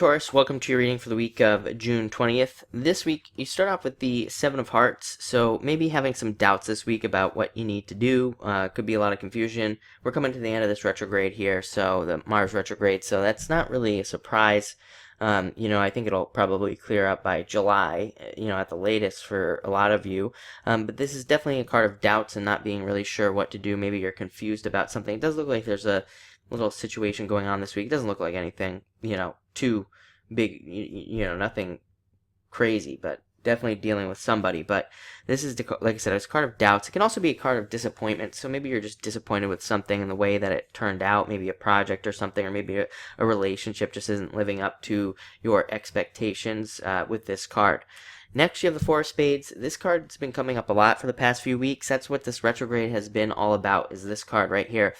Taurus, welcome to your reading for the week of June 20th. This week, you start off with the Seven of Hearts, so maybe having some doubts this week about what you need to do. Could be a lot of confusion. We're coming to the end of this retrograde here, so the Mars retrograde, so that's not really a surprise. I think it'll probably clear up by July, at the latest for a lot of you. But this is definitely a card of doubts and not being really sure what to do. Maybe you're confused about something. It does look like there's a little situation going on this week. It doesn't look like anything, too big, nothing crazy, but definitely dealing with somebody. But this is, like I said, it's a card of doubts. It can also be a card of disappointment. So maybe you're just disappointed with something in the way that it turned out, maybe a project or something, or maybe a relationship just isn't living up to your expectations with this card. Next, you have the Four Spades. This card's been coming up a lot for the past few weeks. That's what this retrograde has been all about, is this card right here.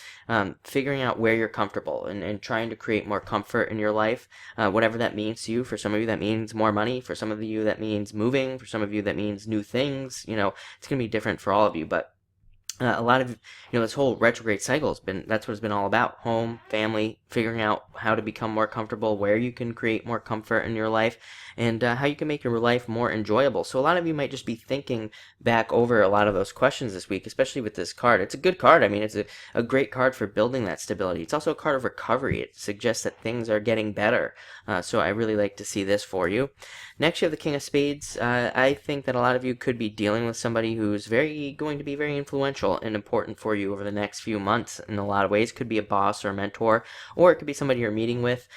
Figuring out where you're comfortable and trying to create more comfort in your life, whatever that means to you. For some of you, that means more money. For some of you, that means moving. For some of you, that means new things. It's going to be different for all of you, but a lot of, this whole retrograde cycle that's what it's been all about. Home, family, figuring out how to become more comfortable, where you can create more comfort in your life, and how you can make your life more enjoyable. So a lot of you might just be thinking back over a lot of those questions this week, especially with this card. It's a good card. I mean, it's a great card for building that stability. It's also a card of recovery. It suggests that things are getting better. So I really like to see this for you. Next, you have the King of Spades. I think that a lot of you could be dealing with somebody who's going to be very influential and important for you over the next few months in a lot of ways. Could be a boss or a mentor, or it could be somebody you're meeting with.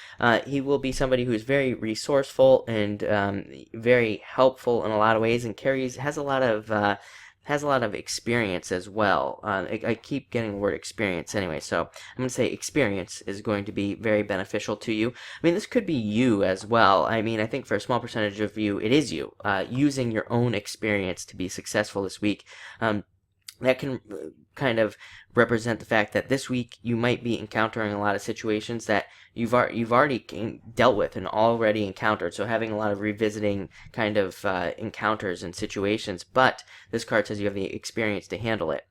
He will be somebody who's very resourceful and very helpful in a lot of ways, and has a lot of experience as well. I keep getting the word experience anyway, so I'm going to say experience is going to be very beneficial to you. I mean, this could be you as well. I mean, I think for a small percentage of you, it is you, using your own experience to be successful this week. That can kind of represent the fact that this week you might be encountering a lot of situations that you've already dealt with and already encountered. So having a lot of revisiting kind of encounters and situations, but this card says you have the experience to handle it.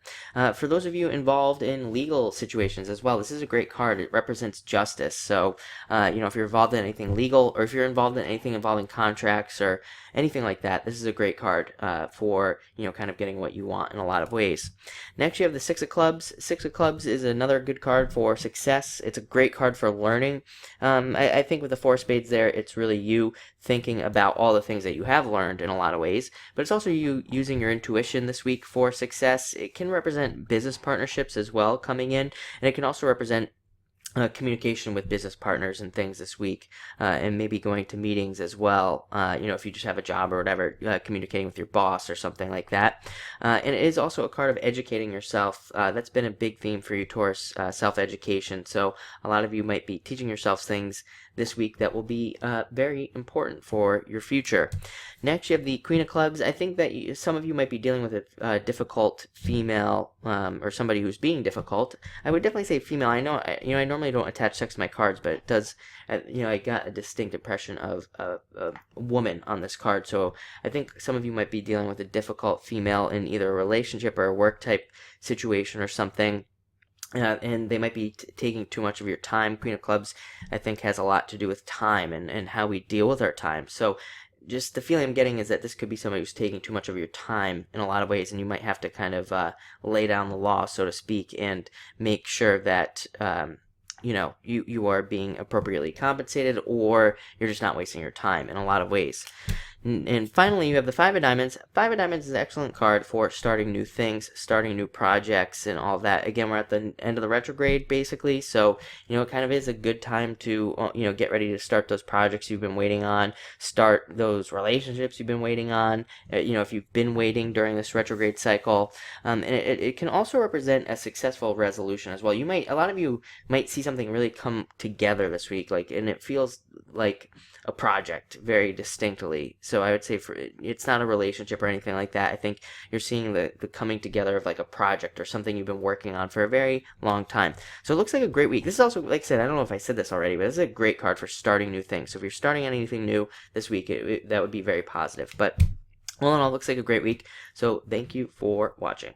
For those of you involved in legal situations as well, this is a great card. It represents justice. So, if you're involved in anything legal, or if you're involved in anything involving contracts or anything like that, this is a great card for, kind of getting what you want in a lot of ways. Next, you have the Six of Clubs. Six of Clubs is another good card for success. It's a great card for learning. I think with the Four Spades there, it's really you thinking about all the things that you have learned in a lot of ways, but it's also you using your intuition this week for success. It can represent business partnerships as well coming in, and it can also represent communication with business partners and things this week, and maybe going to meetings as well, if you just have a job or whatever, communicating with your boss or something like that. And it is also a card of educating yourself. That's been a big theme for you, Taurus, self-education. So a lot of you might be teaching yourselves things this week that will be very important for your future. Next, you have the Queen of Clubs. I think that some of you might be dealing with a difficult female, or somebody who's being difficult. I would definitely say female. I know, I normally don't attach sex to my cards, but it does. I got a distinct impression of a woman on this card. So I think some of you might be dealing with a difficult female in either a relationship or a work type situation or something. And they might be taking too much of your time. Queen of Clubs, I think, has a lot to do with time and how we deal with our time. So just the feeling I'm getting is that this could be somebody who's taking too much of your time in a lot of ways, and you might have to kind of lay down the law, so to speak, and make sure that you are being appropriately compensated, or you're just not wasting your time in a lot of ways. And finally, you have the Five of Diamonds. Five of Diamonds is an excellent card for starting new things, starting new projects, and all that. Again, we're at the end of the retrograde, basically, so, it kind of is a good time to, get ready to start those projects you've been waiting on, start those relationships you've been waiting on, if you've been waiting during this retrograde cycle. And it can also represent a successful resolution as well. A lot of you might see something really come together this week, and it feels like a project very distinctly. So I would say it's not a relationship or anything like that. I think you're seeing the coming together of like a project or something you've been working on for a very long time. So it looks like a great week. This is also, like I said, I don't know if I said this already, but this is a great card for starting new things. So if you're starting anything new this week, that would be very positive. But all in all, it looks like a great week. So thank you for watching.